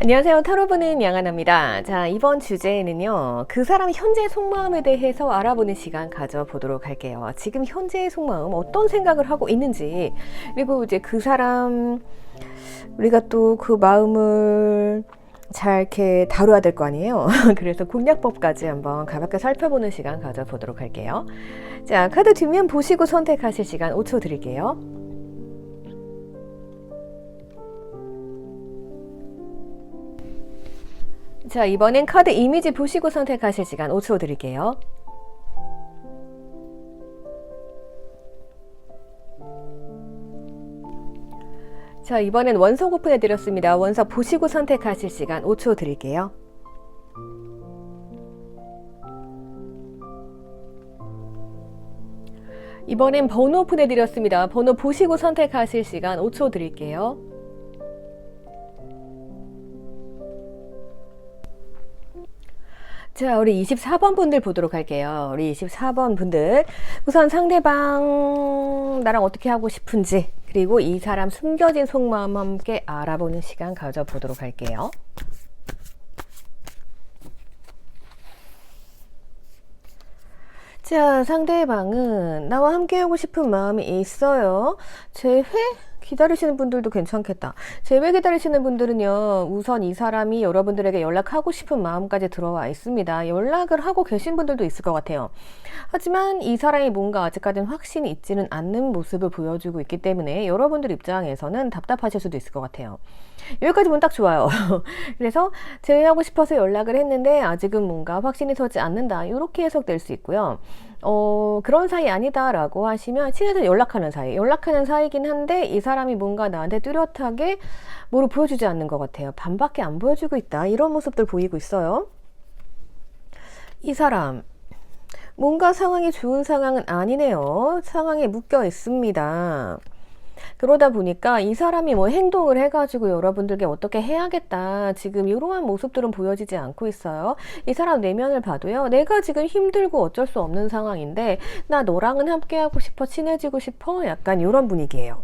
안녕하세요. 타로 보는 양하나입니다. 자, 이번 주제에는요, 그 사람 현재의 속마음에 대해서 알아보는 시간 가져보도록 할게요. 지금 현재의 속마음, 어떤 생각을 하고 있는지, 그리고 이제 그 사람, 우리가 또 그 마음을 잘 이렇게 다뤄야 될 거 아니에요. 그래서 공략법까지 한번 가볍게 살펴보는 시간 가져보도록 할게요. 자, 카드 뒷면 보시고 선택하실 시간 5초 드릴게요. 자, 이번엔 카드 이미지 보시고 선택하실 시간 5초 드릴게요. 자, 이번엔 원석 오픈해 드렸습니다. 원석 보시고 선택하실 시간 5초 드릴게요. 이번엔 번호 오픈해 드렸습니다. 번호 보시고 선택하실 시간 5초 드릴게요. 자, 우리 24번 분들 보도록 할게요. 우리 24번 분들. 우선 상대방 나랑 어떻게 하고 싶은지, 그리고 이 사람 숨겨진 속마음 함께 알아보는 시간 가져보도록 할게요. 자, 상대방은 나와 함께하고 싶은 마음이 있어요. 재회? 기다리시는 분들도 괜찮겠다. 재회 기다리시는 분들은요, 우선 이 사람이 여러분들에게 연락하고 싶은 마음까지 들어와 있습니다. 연락을 하고 계신 분들도 있을 것 같아요. 하지만 이 사람이 뭔가 아직까지는 확신이 있지는 않는 모습을 보여주고 있기 때문에 여러분들 입장에서는 답답하실 수도 있을 것 같아요. 여기까지 보면 딱 좋아요. 그래서 재회하고 싶어서 연락을 했는데 아직은 뭔가 확신이 서지 않는다, 이렇게 해석될 수 있고요. 그런 사이 아니다라고 하시면 친해서 연락하는 사이긴 한데 이 사람이 뭔가 나한테 뚜렷하게 뭐를 보여주지 않는 것 같아요. 반밖에 안 보여주고 있다, 이런 모습들 보이고 있어요. 이 사람 뭔가 상황이 좋은 상황은 아니네요. 상황에 묶여 있습니다. 그러다 보니까 이 사람이 뭐 행동을 해가지고 여러분들께 어떻게 해야겠다, 지금 이러한 모습들은 보여지지 않고 있어요. 이 사람 내면을 봐도요, 내가 지금 힘들고 어쩔 수 없는 상황인데 나 너랑은 함께하고 싶어, 친해지고 싶어, 약간 이런 분위기예요.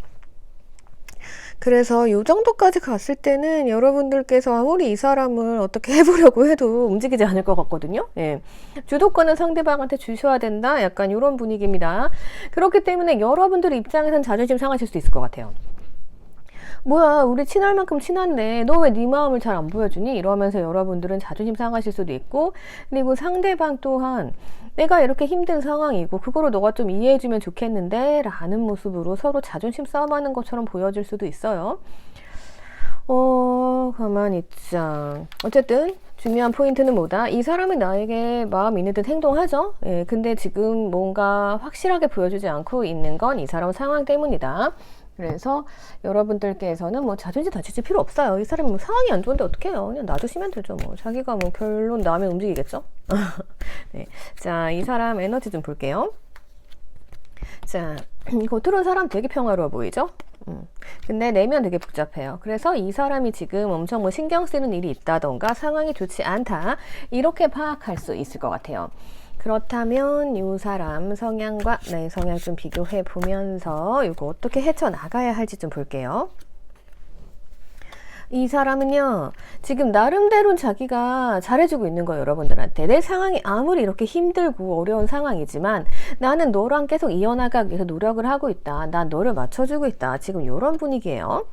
그래서 이 정도까지 갔을 때는 여러분들께서 아무리 이 사람을 어떻게 해보려고 해도 움직이지 않을 것 같거든요. 예. 주도권은 상대방한테 주셔야 된다, 약간 이런 분위기입니다. 그렇기 때문에 여러분들 입장에선 자존심 상하실 수 있을 것 같아요. 뭐야, 우리 친할 만큼 친한데 너 왜 네 마음을 잘 안 보여주니? 이러면서 여러분들은 자존심 상하실 수도 있고, 그리고 상대방 또한 내가 이렇게 힘든 상황이고 그거를 너가 좀 이해해주면 좋겠는데 라는 모습으로 서로 자존심 싸움하는 것처럼 보여질 수도 있어요. 가만히 있자. 어쨌든 중요한 포인트는 뭐다? 이 사람은 나에게 마음 있는 듯 행동하죠. 예, 근데 지금 뭔가 확실하게 보여주지 않고 있는 건 이 사람 상황 때문이다. 그래서 여러분들께서는 뭐 자존심 다치실 필요 없어요. 이 사람이 뭐 상황이 안 좋은데 어떡해요. 그냥 놔두시면 되죠. 뭐 자기가 뭐 결론 나면 움직이겠죠. 네. 자, 이 사람 에너지 좀 볼게요. 자, 겉으로는 사람 되게 평화로워 보이죠? 근데 내면 되게 복잡해요. 그래서 이 사람이 지금 엄청 뭐 신경 쓰는 일이 있다던가 상황이 좋지 않다, 이렇게 파악할 수 있을 것 같아요. 그렇다면 이 사람 성향과 내 성향 좀 비교해 보면서 이거 어떻게 헤쳐나가야 할지 좀 볼게요. 이 사람은요, 지금 나름대로 자기가 잘해주고 있는 거예요. 여러분들한테 내 상황이 아무리 이렇게 힘들고 어려운 상황이지만 나는 너랑 계속 이어나가기 위해서 노력을 하고 있다, 난 너를 맞춰주고 있다, 지금 이런 분위기예요.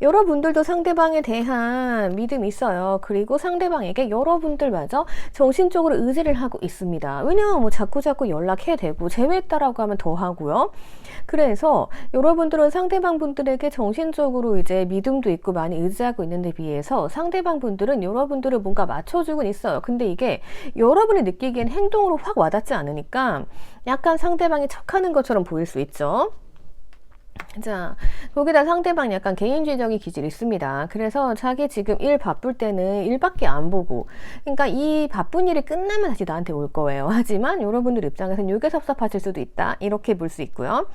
여러분들도 상대방에 대한 믿음이 있어요. 그리고 상대방에게 여러분들마저 정신적으로 의지를 하고 있습니다. 왜냐면 뭐 자꾸 연락해야 되고, 재회했다라고 하면 더 하고요. 그래서 여러분들은 상대방 분들에게 정신적으로 이제 믿음도 있고 많이 의지하고 있는데 비해서 상대방 분들은 여러분들을 뭔가 맞춰주고 있어요. 근데 이게 여러분이 느끼기엔 행동으로 확 와닿지 않으니까 약간 상대방이 척하는 것처럼 보일 수 있죠. 자, 거기다 상대방 약간 개인주의적인 기질이 있습니다. 그래서 자기 지금 일 바쁠 때는 일밖에 안 보고, 그러니까 이 바쁜 일이 끝나면 다시 나한테 올 거예요. 하지만 여러분들 입장에서는 이게 섭섭하실 수도 있다, 이렇게 볼 수 있고요.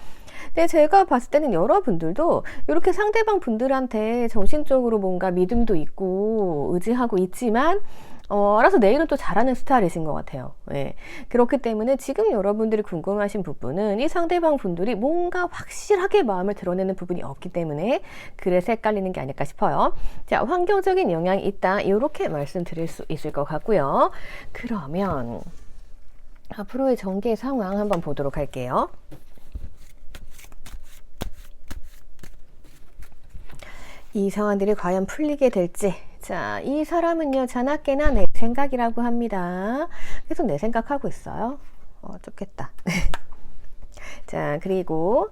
근데 제가 봤을 때는 여러분들도 이렇게 상대방 분들한테 정신적으로 뭔가 믿음도 있고 의지하고 있지만 알아서 내일은 또 잘하는 스타일이신 것 같아요. 예. 그렇기 때문에 지금 여러분들이 궁금하신 부분은 이 상대방 분들이 뭔가 확실하게 마음을 드러내는 부분이 없기 때문에 그래서 헷갈리는 게 아닐까 싶어요. 자, 환경적인 영향이 있다. 이렇게 말씀드릴 수 있을 것 같고요. 그러면 앞으로의 전개 상황 한번 보도록 할게요. 이 상황들이 과연 풀리게 될지. 자, 이 사람은요, 자나깨나 내 생각이라고 합니다. 계속 내 생각하고 있어요. 좋겠다. 자, 그리고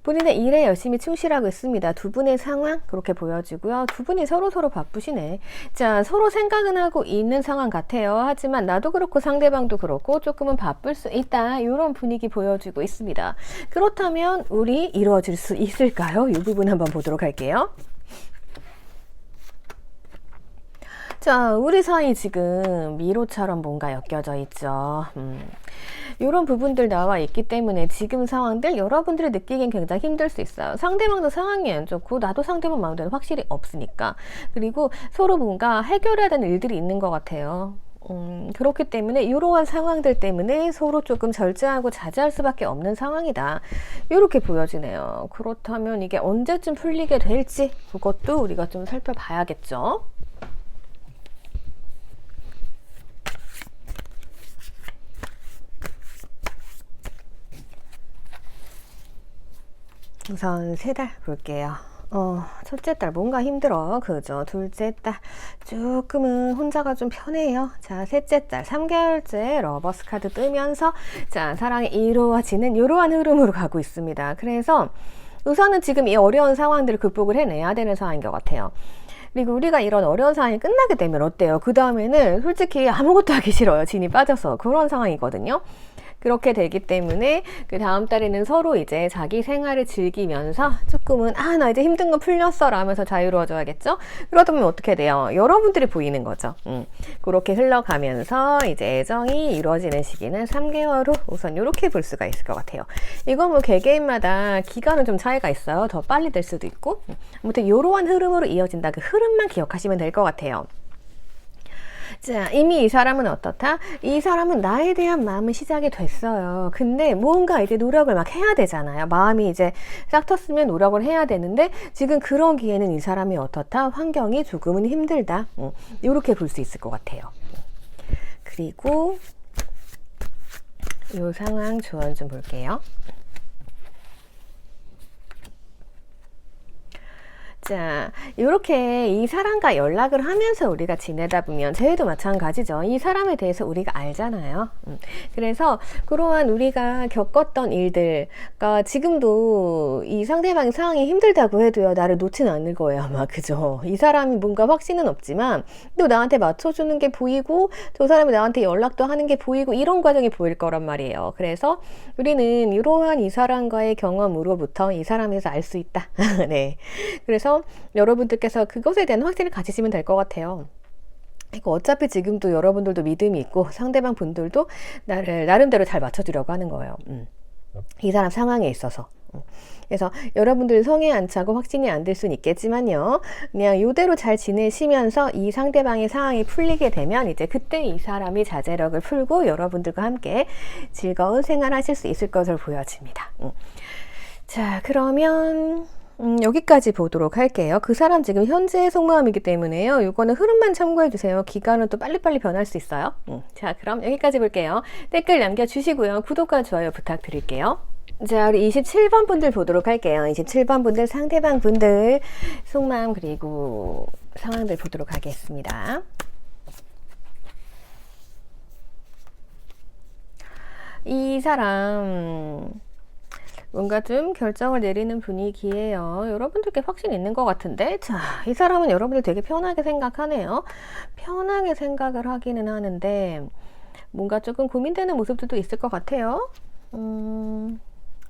본인의 일에 열심히 충실하고 있습니다. 두 분의 상황 그렇게 보여지고요. 두 분이 서로 바쁘시네. 자, 서로 생각은 하고 있는 상황 같아요. 하지만 나도 그렇고 상대방도 그렇고 조금은 바쁠 수 있다. 이런 분위기 보여지고 있습니다. 그렇다면 우리 이루어질 수 있을까요? 이 부분 한번 보도록 할게요. 자, 우리 사이 지금 미로처럼 뭔가 엮여져 있죠. 이런 부분들 나와 있기 때문에 지금 상황들 여러분들이 느끼기엔 굉장히 힘들 수 있어요. 상대방도 상황이 안 좋고 나도 상대방 마음대로 확실히 없으니까. 그리고 서로 뭔가 해결해야 되는 일들이 있는 것 같아요. 그렇기 때문에 이러한 상황들 때문에 서로 조금 절제하고 자제할 수밖에 없는 상황이다. 이렇게 보여지네요. 그렇다면 이게 언제쯤 풀리게 될지 그것도 우리가 좀 살펴봐야겠죠. 우선 3달 볼게요. 첫째 딸 뭔가 힘들어. 그죠? 둘째 딸 조금은 혼자가 좀 편해요. 자, 셋째 딸 3개월째 러버스 카드 뜨면서 자, 사랑이 이루어지는 이러한 흐름으로 가고 있습니다. 그래서 우선은 지금 이 어려운 상황들을 극복을 해내야 되는 상황인 것 같아요. 그리고 우리가 이런 어려운 상황이 끝나게 되면 어때요? 그 다음에는 솔직히 아무것도 하기 싫어요. 진이 빠져서. 그런 상황이거든요. 그렇게 되기 때문에 그 다음 달에는 서로 이제 자기 생활을 즐기면서 조금은 나 이제 힘든 거 풀렸어 라면서 자유로워져야겠죠. 그러다 보면 어떻게 돼요? 여러분들이 보이는 거죠. 그렇게 흘러가면서 이제 애정이 이루어지는 시기는 3개월 후 우선 이렇게 볼 수가 있을 것 같아요. 이건 뭐 개개인마다 기간은 좀 차이가 있어요. 더 빨리 될 수도 있고. 아무튼 이러한 흐름으로 이어진다. 그 흐름만 기억하시면 될 것 같아요. 자, 이미 이 사람은 어떻다? 이 사람은 나에 대한 마음은 시작이 됐어요. 근데 뭔가 이제 노력을 막 해야 되잖아요. 마음이 이제 싹 텄으면 노력을 해야 되는데 지금 그러기에는 이 사람이 어떻다? 환경이 조금은 힘들다. 이렇게 볼 수 있을 것 같아요. 그리고 이 상황 조언 좀 볼게요. 자, 이렇게 이 사람과 연락을 하면서 우리가 지내다 보면 저희도 마찬가지죠. 이 사람에 대해서 우리가 알잖아요. 그래서 그러한 우리가 겪었던 일들, 그러니까 지금도 이 상대방의 상황이 힘들다고 해도요, 나를 놓지는 않을 거예요, 아마. 그죠? 이 사람이 뭔가 확신은 없지만 또 나한테 맞춰주는 게 보이고 저 사람이 나한테 연락도 하는 게 보이고 이런 과정이 보일 거란 말이에요. 그래서 우리는 이러한 이 사람과의 경험으로부터 이 사람에서 알 수 있다. 네. 그래서 여러분들께서 그것에 대한 확신을 가지시면 될 것 같아요. 어차피 지금도 여러분들도 믿음이 있고 상대방 분들도 나를 나름대로 잘 맞춰주려고 하는 거예요. 이 사람 상황에 있어서. 그래서 여러분들 성에 안 차고 확신이 안 될 수는 있겠지만요. 그냥 이대로 잘 지내시면서 이 상대방의 상황이 풀리게 되면 이제 그때 이 사람이 자제력을 풀고 여러분들과 함께 즐거운 생활하실 수 있을 것으로 보여집니다. 자, 그러면 여기까지 보도록 할게요. 그 사람 지금 현재의 속마음이기 때문에요. 이거는 흐름만 참고해 주세요. 기간은 또 빨리빨리 변할 수 있어요. 자, 그럼 여기까지 볼게요. 댓글 남겨주시고요. 구독과 좋아요 부탁드릴게요. 자, 우리 27번 분들 보도록 할게요. 27번 분들, 상대방 분들 속마음 그리고 상황들 보도록 하겠습니다. 이 사람 뭔가 좀 결정을 내리는 분위기예요. 여러분들께 확신 있는 것 같은데, 자, 이 사람은 여러분들 되게 편하게 생각하네요. 편하게 생각을 하기는 하는데 뭔가 조금 고민되는 모습들도 있을 것 같아요.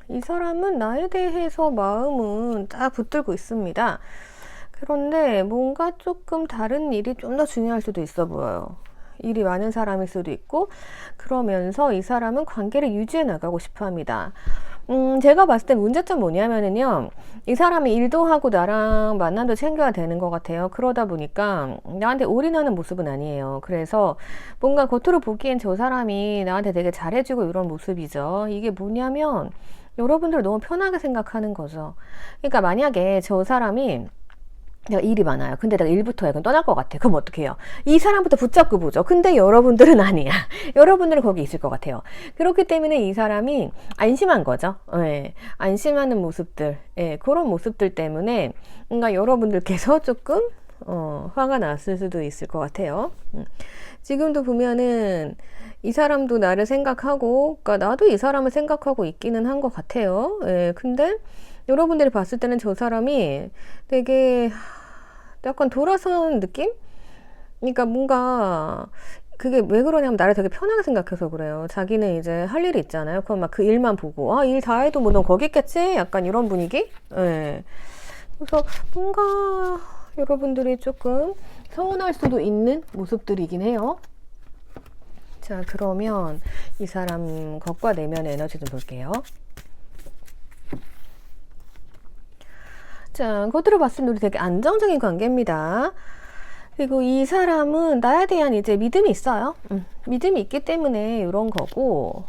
이 사람은 나에 대해서 마음은 딱 붙들고 있습니다. 그런데 뭔가 조금 다른 일이 좀 더 중요할 수도 있어 보여요. 일이 많은 사람일 수도 있고, 그러면서 이 사람은 관계를 유지해 나가고 싶어 합니다. 제가 봤을 때 문제점 뭐냐면은요, 이 사람이 일도 하고 나랑 만남도 챙겨야 되는 것 같아요. 그러다 보니까 나한테 올인하는 모습은 아니에요. 그래서 뭔가 겉으로 보기엔 저 사람이 나한테 되게 잘해주고 이런 모습이죠. 이게 뭐냐면 여러분들 너무 편하게 생각하는 거죠. 그러니까 만약에 저 사람이 내가 일이 많아요. 근데 내가 일부터 약간 떠날 것 같아. 그럼 어떻게 해요? 이 사람부터 붙잡고 보죠. 근데 여러분들은 아니야. 여러분들은 거기 있을 것 같아요. 그렇기 때문에 이 사람이 안심한 거죠. 예, 안심하는 모습들, 예, 그런 모습들 때문에 뭔가 여러분들께서 조금 화가 났을 수도 있을 것 같아요. 지금도 보면은 이 사람도 나를 생각하고, 그러니까 나도 이 사람을 생각하고 있기는 한 것 같아요. 예, 근데 여러분들이 봤을 때는 저 사람이 되게 약간 돌아선 느낌? 그러니까 뭔가 그게 왜 그러냐면 나를 되게 편하게 생각해서 그래요. 자기는 이제 할 일이 있잖아요. 그럼 막 그 일만 보고 일 다 해도 뭐 넌 거기 있겠지? 약간 이런 분위기? 예. 그래서 뭔가 여러분들이 조금 서운할 수도 있는 모습들이긴 해요. 자, 그러면 이 사람 겉과 내면의 에너지 좀 볼게요. 자, 겉으로 봤을 때 우리 되게 안정적인 관계입니다. 그리고 이 사람은 나에 대한 이제 믿음이 있어요. 믿음이 있기 때문에 이런 거고,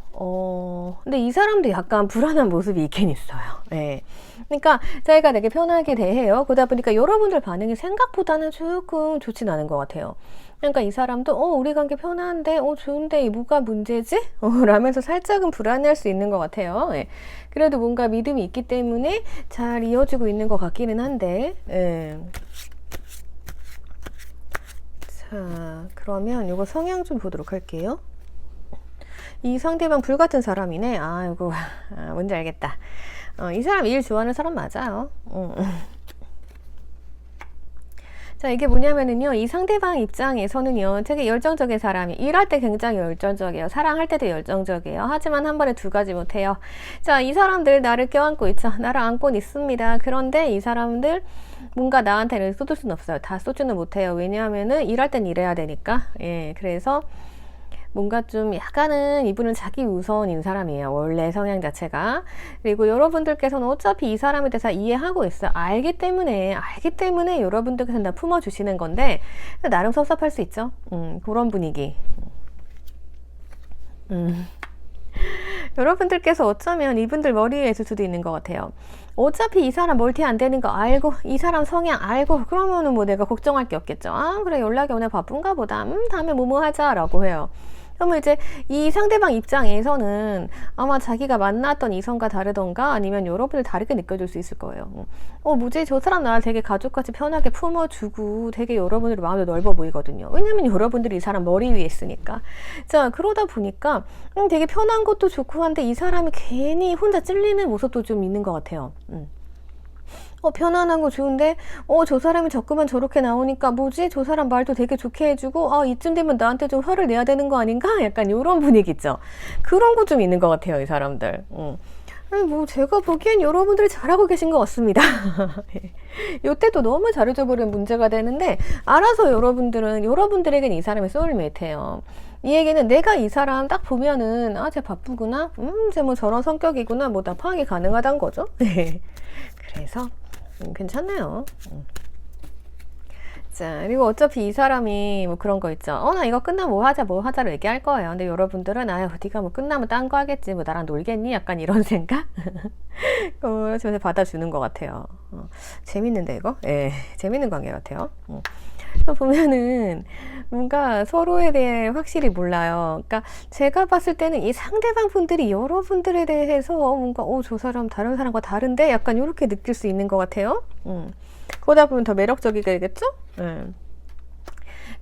근데 이 사람도 약간 불안한 모습이 있긴 있어요. 네. 그러니까 자기가 되게 편하게 대해요. 그러다 보니까 여러분들 반응이 생각보다는 조금 좋진 않은 것 같아요. 그러니까 이 사람도 우리 관계 편한데 좋은데 이 뭐가 문제지? 라면서 살짝은 불안해할 수 있는 것 같아요. 예. 그래도 뭔가 믿음이 있기 때문에 잘 이어지고 있는 것 같기는 한데, 예. 자, 그러면 이거 성향 좀 보도록 할게요. 이 상대방 불같은 사람이네. 이거 뭔지 알겠다. 이 사람 일 좋아하는 사람 맞아요. 자, 이게 뭐냐면은요, 이 상대방 입장에서는요, 되게 열정적인 사람이, 일할 때 굉장히 열정적이에요. 사랑할 때도 열정적이에요. 하지만 한 번에 두 가지 못해요. 자, 이 사람들 나를 껴안고 있죠. 나를 안고 있습니다. 그런데 이 사람들 뭔가 나한테는 쏟을 수는 없어요. 다 쏟지는 못해요. 왜냐하면은 일할 땐 일해야 되니까. 예, 그래서 뭔가 좀 약간은 이분은 자기 우선인 사람이에요. 원래 성향 자체가. 그리고 여러분들께서는 어차피 이 사람에 대해서 이해하고 있어요. 알기 때문에 여러분들께서 다 품어주시는 건데 나름 섭섭할 수 있죠. 그런 분위기. 여러분들께서 어쩌면 이분들 머리 위에 있을 수도 있는 것 같아요. 어차피 이 사람 멀티 안 되는 거 알고, 이 사람 성향 알고, 그러면은 뭐 내가 걱정할 게 없겠죠. 그래, 연락이 오늘 바쁜가 보다. 다음에 뭐뭐 하자라고 해요. 그러면 이제 이 상대방 입장에서는 아마 자기가 만났던 이성과 다르던가 아니면 여러분을 다르게 느껴질 수 있을 거예요. 뭐지? 저 사람 나를 되게 가족같이 편하게 품어주고 되게 여러분들의 마음이 넓어 보이거든요. 왜냐면 여러분들이 이 사람 머리 위에 있으니까. 자, 그러다 보니까 되게 편한 것도 좋고 한데 이 사람이 괜히 혼자 찔리는 모습도 좀 있는 것 같아요. 편안한 거 좋은데 저 사람이 자꾸만 저렇게 나오니까 뭐지? 저 사람 말도 되게 좋게 해주고 이쯤 되면 나한테 좀 화를 내야 되는 거 아닌가? 약간 이런 분위기 있죠. 그런 거 좀 있는 것 같아요, 이 사람들. 뭐 제가 보기엔 여러분들이 잘하고 계신 것 같습니다. 요때도 너무 잘해줘버리면 문제가 되는데 알아서 여러분들에겐 이 사람이 소울메이트예요. 이 얘기는 내가 이 사람 딱 보면은 쟤 바쁘구나, 쟤 뭐 저런 성격이구나, 뭐 다 파악이 가능하단 거죠. 그래서 괜찮네요. 자, 그리고 어차피 이 사람이 뭐 그런 거 있죠. 나 이거 끝나면 뭐 하자로 얘기할 거예요. 근데 여러분들은 네가 뭐 끝나면 딴 거 하겠지, 뭐 나랑 놀겠니? 약간 이런 생각? 그래서 받아주는 것 같아요. 재밌는데 이거? 예, 재밌는 관계 같아요. 보면은 뭔가 서로에 대해 확실히 몰라요. 그러니까 제가 봤을 때는 이 상대방 분들이 여러분들에 대해서 뭔가 저 사람 다른 사람과 다른데 약간 이렇게 느낄 수 있는 것 같아요. 그러다 보면 더 매력적이게 되겠죠?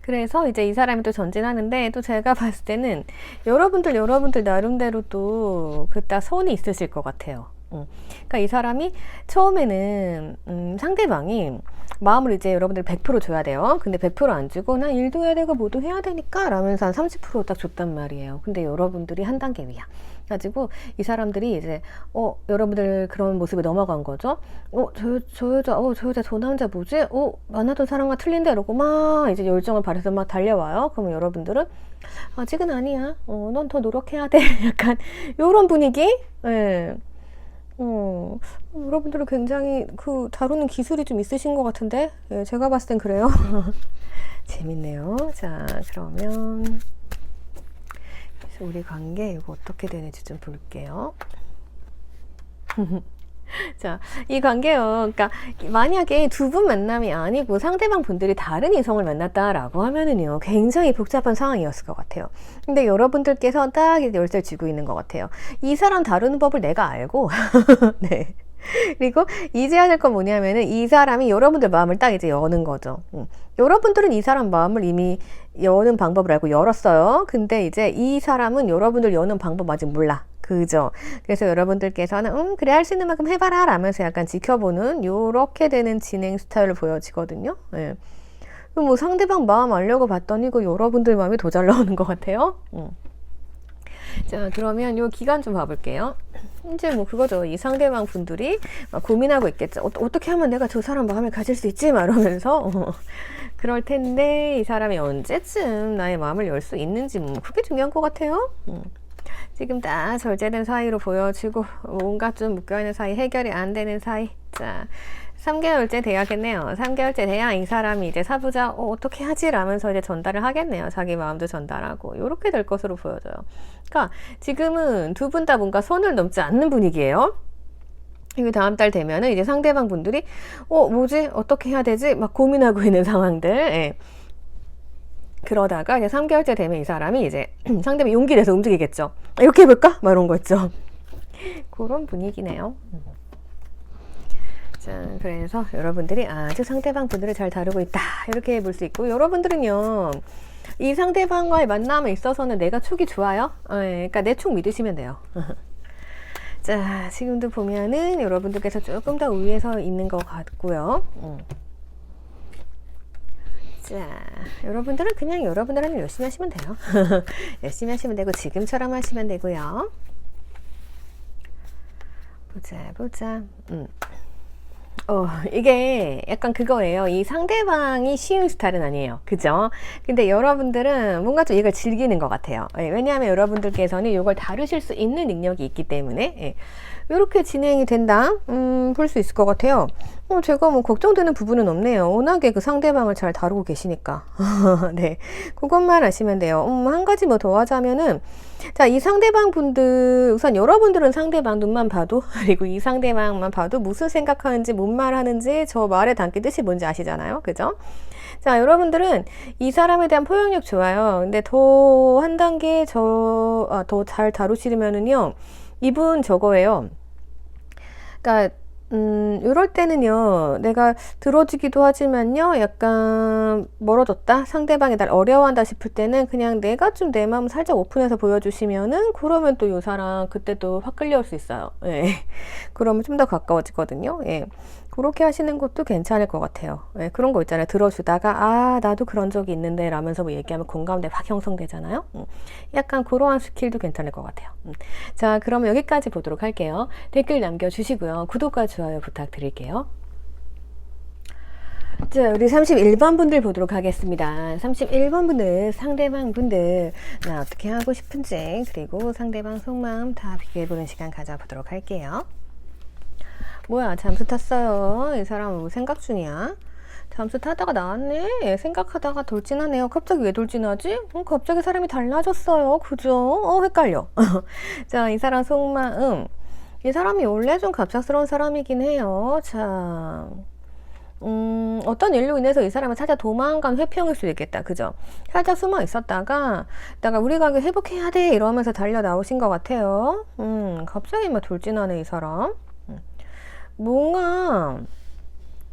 그래서 이제 이 사람이 또 전진하는데 또 제가 봤을 때는 여러분들 나름대로 또 그따 선이 있으실 것 같아요. 그러니까 이 사람이 처음에는 상대방이 마음을 이제 여러분들 100% 줘야 돼요. 근데 100%안 주고 나 일도 해야 되고 뭐도 해야 되니까 라면서 한 30% 딱 줬단 말이에요. 근데 여러분들이 한 단계 위야. 가지고 이 사람들이 이제 여러분들 그런 모습에 넘어간 거죠. 저 여자 저 남자 뭐지? 만나던 사람과 틀린데 이러고 막 이제 열정을 발해서 막 달려와요. 그러면 여러분들은 아직은 아니야. 넌 더 노력해야 돼. 약간 요런 분위기. 예. 여러분들은 굉장히 그 다루는 기술이 좀 있으신 것 같은데, 예, 제가 봤을 땐 그래요. 재밌네요. 자, 그러면 우리 관계 이거 어떻게 되는지 좀 볼게요. 자, 이 관계요. 그러니까 만약에 두 분 만남이 아니고 상대방 분들이 다른 이성을 만났다라고 하면은요, 굉장히 복잡한 상황이었을 것 같아요. 근데 여러분들께서 딱 열쇠를 쥐고 있는 것 같아요. 이 사람 다루는 법을 내가 알고, 네. 그리고 이제 해야 될 건 뭐냐면은 이 사람이 여러분들 마음을 딱 이제 여는 거죠. 여러분들은 이 사람 마음을 이미 여는 방법을 알고 열었어요. 근데 이제 이 사람은 여러분들 여는 방법 아직 몰라. 그죠? 그래서 여러분들께서는 그래 할 수 있는 만큼 해봐라 라면서 약간 지켜보는 요렇게 되는 진행 스타일을 보여지거든요. 예. 뭐 상대방 마음 알려고 봤더니 그 여러분들 마음이 더 잘 나오는 것 같아요. 자, 그러면 요 기간 좀 봐볼게요. 이제 뭐 그거죠. 이 상대방 분들이 막 고민하고 있겠죠. 어떻게 하면 내가 저 사람 마음을 가질 수 있지? 막 이러면서 그럴 텐데 이 사람이 언제쯤 나의 마음을 열 수 있는지 뭐 그게 중요한 것 같아요. 지금 딱 절제된 사이로 보여지고 뭔가 좀 묶여있는 사이, 해결이 안 되는 사이. 자, 3개월째 돼야겠네요. 3개월째 돼야 이 사람이 이제 사부자 어떻게 하지? 라면서 이제 전달을 하겠네요. 자기 마음도 전달하고 이렇게 될 것으로 보여져요. 그러니까 지금은 두 분 다 뭔가 선을 넘지 않는 분위기예요. 이거 다음 달 되면은 이제 상대방 분들이 뭐지? 어떻게 해야 되지? 막 고민하고 있는 상황들. 예. 그러다가 이제 3개월째 되면 이 사람이 이제 상대방이 용기 내서 움직이겠죠. 이렇게 해볼까? 막 이런 거 있죠. 그런 분위기네요. 자, 그래서 여러분들이 아주 상대방 분들을 잘 다루고 있다. 이렇게 볼 수 있고, 여러분들은요, 이 상대방과의 만남에 있어서는 내가 촉이 좋아요. 그러니까 내 촉 믿으시면 돼요. 자, 지금도 보면은 여러분들께서 조금 더 우위에서 있는 것 같고요. 자, 여러분들은 그냥 여러분들 하는 열심히 하시면 돼요. 열심히 하시면 되고 지금처럼 하시면 되고요. 보자. 이게 약간 그거예요. 이 상대방이 쉬운 스타일은 아니에요. 그죠? 근데 여러분들은 뭔가 좀 이걸 즐기는 것 같아요. 왜냐하면 여러분들께서는 이걸 다루실 수 있는 능력이 있기 때문에 이렇게 진행이 된다? 볼 수 있을 것 같아요. 제가 뭐 걱정되는 부분은 없네요. 워낙에 그 상대방을 잘 다루고 계시니까. 네. 그것만 아시면 돼요. 한 가지 뭐 더 하자면은, 자, 이 상대방 분들, 우선 여러분들은 상대방 눈만 봐도, 그리고 이 상대방만 봐도 무슨 생각하는지, 뭔 말 하는지, 저 말에 담긴 뜻이 뭔지 아시잖아요. 그죠? 자, 여러분들은 이 사람에 대한 포용력 좋아요. 근데 더 한 단계 더 잘 다루시려면은요, 이분 저거예요. 그러니까 이럴 때는요, 내가 들어주기도 하지만요, 약간 멀어졌다? 상대방이 날 어려워한다 싶을 때는 그냥 내가 좀 내 마음 살짝 오픈해서 보여주시면은, 그러면 또 이 사람 그때 또 확 끌려올 수 있어요. 예. 그러면 좀 더 가까워지거든요. 예. 그렇게 하시는 것도 괜찮을 것 같아요. 예. 그런 거 있잖아요. 들어주다가, 나도 그런 적이 있는데, 라면서 뭐 얘기하면 공감대 확 형성되잖아요. 약간 그러한 스킬도 괜찮을 것 같아요. 자, 그럼 여기까지 보도록 할게요. 댓글 남겨주시고요. 구독과 좋아요 부탁드릴게요. 자, 우리 31번 분들 보도록 하겠습니다. 31번 분들, 상대방 분들, 나 어떻게 하고 싶은지, 그리고 상대방 속마음 다 비교해보는 시간 가져보도록 할게요. 뭐야, 잠수 탔어요. 이 사람 뭐 생각 중이야? 잠수 타다가 나왔네. 생각하다가 돌진하네요. 갑자기 왜 돌진하지? 갑자기 사람이 달라졌어요. 그죠? 헷갈려. 자, 이 사람 속마음. 이 사람이 원래 좀 갑작스러운 사람이긴 해요. 자, 어떤 일로 인해서 이 사람은 살짝 도망간 회피형일 수도 있겠다. 그죠? 살짝 숨어 있었다가 우리 가게 회복해야 돼 이러면서 달려 나오신 것 같아요. 갑자기 막 돌진하네, 이 사람. 뭔가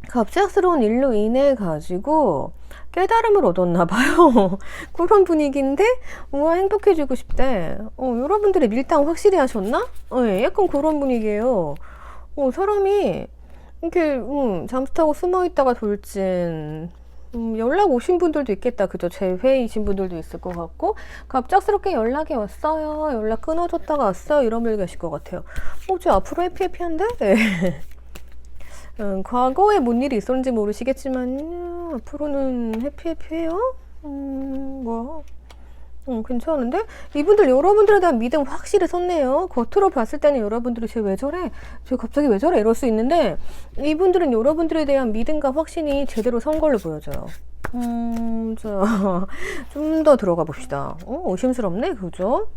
갑작스러운 일로 인해 가지고 깨달음을 얻었나 봐요. 그런 분위기인데 우와, 행복해지고 싶대. 여러분들의 밀당 확실히 하셨나? 네, 약간 그런 분위기예요. 사람이 이렇게 잠수 타고 숨어 있다가 돌진, 연락 오신 분들도 있겠다. 그죠? 제 회의이신 분들도 있을 것 같고, 갑작스럽게 연락이 왔어요. 연락 끊어졌다가 왔어요. 이런 분들 계실 것 같아요. 저 앞으로 해피해피한데? 네. 과거에 뭔 일이 있었는지 모르시겠지만 앞으로는 해피해피해요. 뭐 괜찮은데? 이분들 여러분들에 대한 믿음 확실히 섰네요. 겉으로 봤을 때는 여러분들이 쟤 왜 저래? 쟤 갑자기 왜 저래? 이럴 수 있는데 이분들은 여러분들에 대한 믿음과 확신이 제대로 선 걸로 보여져요. 자, 좀 더 들어가 봅시다. 의심스럽네, 그죠?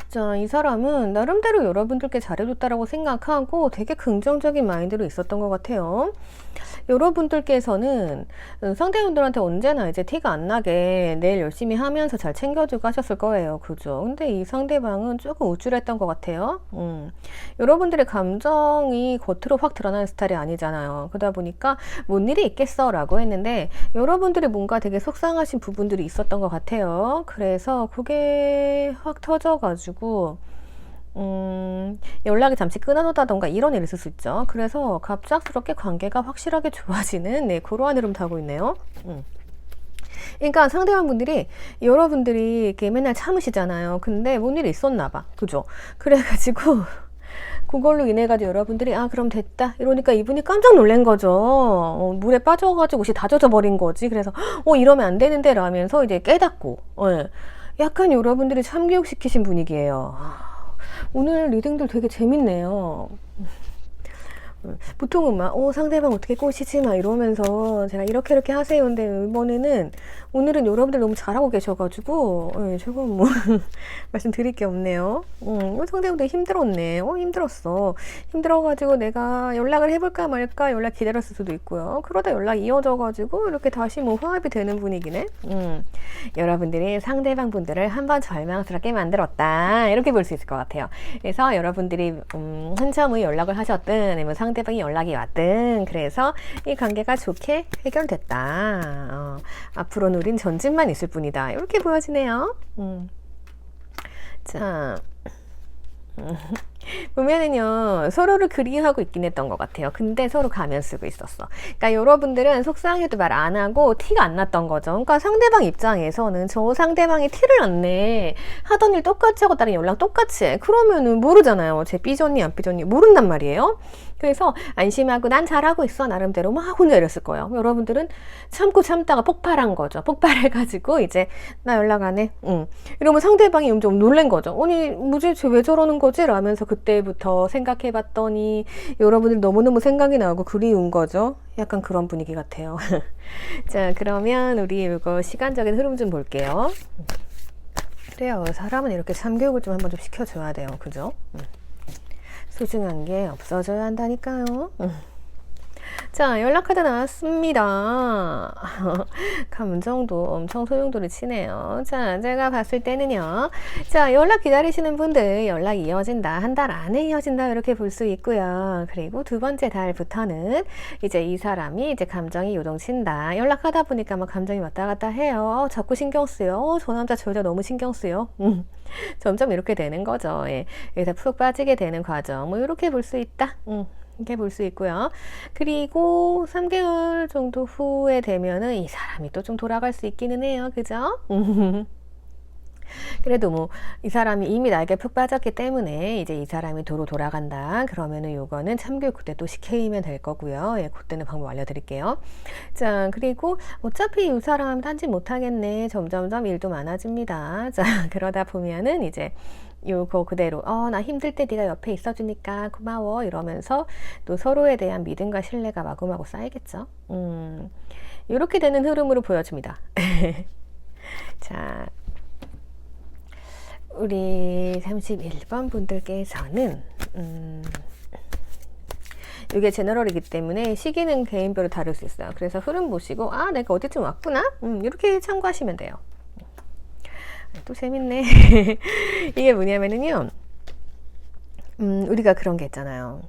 자, 이 사람은 나름대로 여러분들께 잘해줬다라고 생각하고 되게 긍정적인 마인드로 있었던 것 같아요. 여러분들께서는 상대분들한테 언제나 이제 티가 안 나게 내일 열심히 하면서 잘 챙겨주고 하셨을 거예요. 그죠? 근데 이 상대방은 조금 우쭐했던 것 같아요. 여러분들의 감정이 겉으로 확 드러나는 스타일이 아니잖아요. 그러다 보니까 뭔 일이 있겠어 라고 했는데 여러분들이 뭔가 되게 속상하신 부분들이 있었던 것 같아요. 그래서 그게 확 터져가지고 연락이 잠시 끊어졌다던가 이런 일이 있을 수 있죠. 그래서 갑작스럽게 관계가 확실하게 좋아지는 그러한 흐름 타고 있네요. 그러니까 상대방 분들이 여러분들이 이렇게 맨날 참으시잖아요. 근데 뭔 일이 있었나 봐. 그죠? 그래가지고 그걸로 인해가지고 여러분들이 그럼 됐다 이러니까 이분이 깜짝 놀란 거죠. 물에 빠져가지고 옷이 다 젖어버린 거지. 그래서 이러면 안 되는데 라면서 이제 깨닫고 약간 여러분들이 참교육시키신 분위기예요. 오늘 리딩들 되게 재밌네요. 보통은 막 상대방 어떻게 꼬시지 막 이러면서 제가 이렇게 하세요. 근데 이번에는 오늘은 여러분들 너무 잘하고 계셔가지고 조금 뭐 말씀드릴 게 없네요. 상대방도 힘들었네. 힘들었어. 힘들어가지고 내가 연락을 해볼까 말까 연락 기다렸을 수도 있고요. 그러다 연락 이어져가지고 이렇게 다시 뭐 화합이 되는 분위기네. 여러분들이 상대방 분들을 한번 절망스럽게 만들었다 이렇게 볼 수 있을 것 같아요. 그래서 여러분들이 한참의 연락을 하셨든 아니면 상대방이 연락이 왔든 그래서 이 관계가 좋게 해결됐다. 앞으로는 우린 전진만 있을 뿐이다. 이렇게 보여지네요. 자, 보면은요 서로를 그리워하고 있긴 했던 것 같아요. 근데 서로 가면 쓰고 있었어. 그러니까 여러분들은 속상해도 말 안 하고 티가 안 났던 거죠. 그러니까 상대방 입장에서는 저 상대방이 티를 안 내. 하던 일 똑같이 하고 다른 연락 똑같이 해. 그러면은 모르잖아요. 쟤 삐졌니 안 삐졌니 모른단 말이에요. 그래서 안심하고 난 잘하고 있어 나름대로 막 혼자 이랬을 거예요. 여러분들은 참고 참다가 폭발한 거죠. 폭발해가지고 이제 나 연락 안 해. 이러면 상대방이 좀 놀란 거죠. 아니 뭐지 쟤 왜 저러는 거지? 라면서 그때부터 생각해봤더니 여러분들 너무너무 생각이 나고 그리운 거죠. 약간 그런 분위기 같아요. 자, 그러면 우리 이거 시간적인 흐름 좀 볼게요. 그래요. 사람은 이렇게 참교육을 좀 한번 좀 시켜줘야 돼요. 그죠? 소중한 게 없어져야 한다니까요. 자, 연락하다 나왔습니다. 감정도 엄청 소용돌이 치네요. 자, 제가 봤을 때는요. 자, 연락 기다리시는 분들 연락 이어진다. 한 달 안에 이어진다. 이렇게 볼 수 있고요. 그리고 두 번째 달부터는 이제 이 사람이 이제 감정이 요동친다. 연락하다 보니까 막 감정이 왔다 갔다 해요. 자꾸 신경 쓰여. 저 남자 저 여자 너무 신경 쓰여. 점점 이렇게 되는 거죠. 예. 그래서 푹 빠지게 되는 과정. 뭐 이렇게 볼 수 있다. 이렇게 볼 수 있고요. 그리고 3개월 정도 후에 되면은 이 사람이 또 좀 돌아갈 수 있기는 해요. 그죠? 그래도 뭐 이 사람이 이미 나에게 푹 빠졌기 때문에 이제 이 사람이 도로 돌아간다. 그러면은 요거는 참교육 그때 또 시키면 될 거고요. 예, 그때는 방법 알려드릴게요. 자, 그리고 어차피 이 사람 딴짓 못하겠네. 점점점 일도 많아집니다. 자, 그러다 보면은 이제 요거 그대로 나 힘들 때 네가 옆에 있어주니까 고마워 이러면서 또 서로에 대한 믿음과 신뢰가 마구마구 쌓이겠죠. 이렇게 되는 흐름으로 보여집니다. 자, 우리 31번 분들께서는 이게 제너럴이기 때문에 시기는 개인별로 다를 수 있어요. 그래서 흐름 보시고 내가 어디쯤 왔구나? 이렇게 참고하시면 돼요. 또 재밌네. 이게 뭐냐면은요. 우리가 그런 게 있잖아요.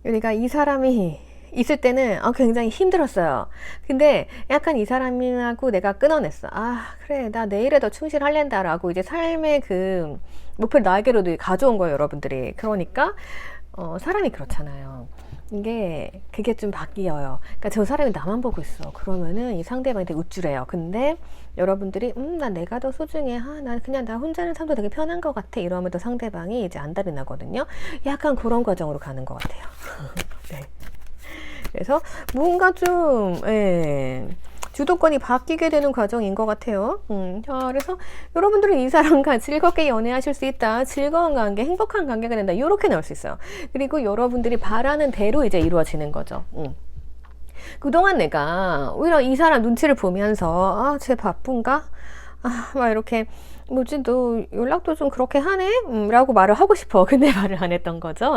우리가 이 사람이 있을 때는 굉장히 힘들었어요. 근데 약간 이 사람하고 내가 끊어냈어. 그래 나 내일에 더 충실할랜다 라고 이제 삶의 그 목표를 나에게로도 가져온 거예요. 여러분들이. 그러니까 사람이 그렇잖아요. 그게 좀 바뀌어요. 그러니까 저 사람이 나만 보고 있어. 그러면은 이 상대방이 되게 우쭐해요. 근데 여러분들이 난 내가 더 소중해. 난 그냥 나 혼자는 삶도 되게 편한 것 같아. 이러면 또 상대방이 이제 안달이 나거든요. 약간 그런 과정으로 가는 것 같아요. 네. 그래서 뭔가 좀 주도권이 바뀌게 되는 과정인 것 같아요. 자, 그래서 여러분들은 이 사람과 즐겁게 연애하실 수 있다. 즐거운 관계, 행복한 관계가 된다. 이렇게 나올 수 있어요. 그리고 여러분들이 바라는 대로 이제 이루어지는 거죠. 그동안 내가 오히려 이 사람 눈치를 보면서 아, 쟤 바쁜가? 아, 막 이렇게 뭐지 너 연락도 좀 그렇게 하네? 라고 말을 하고 싶어. 근데 말을 안 했던 거죠.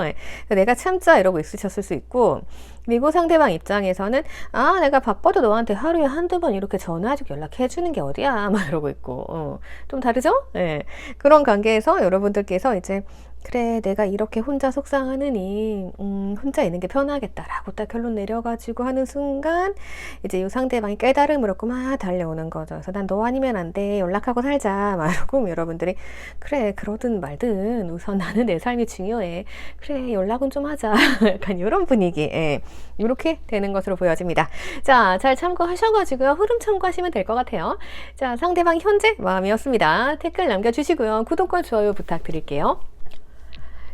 내가 참자 이러고 있으셨을 수 있고, 그리고 상대방 입장에서는 아 내가 바빠도 너한테 하루에 한두 번 이렇게 전화해주고 연락해주는 게 어디야 막 이러고 있고 좀 다르죠? 네. 그런 관계에서 여러분들께서 이제 그래 내가 이렇게 혼자 속상하느니 혼자 있는 게 편하겠다라고 딱 결론 내려가지고 하는 순간 이제 이 상대방이 깨달음을 얻고 막 달려오는 거죠. 그래서 난 너 아니면 안 돼 연락하고 살자 막 이러고 여러분들이 그래 그러든 말든 우선 나는 내 삶이 중요해 그래 연락은 좀 하자 약간 이런 분위기 이렇게 되는 것으로 보여집니다. 자, 잘 참고하셔가지고요 흐름 참고하시면 될 것 같아요. 자, 상대방 현재 마음이었습니다. 댓글 남겨주시고요 구독과 좋아요 부탁드릴게요.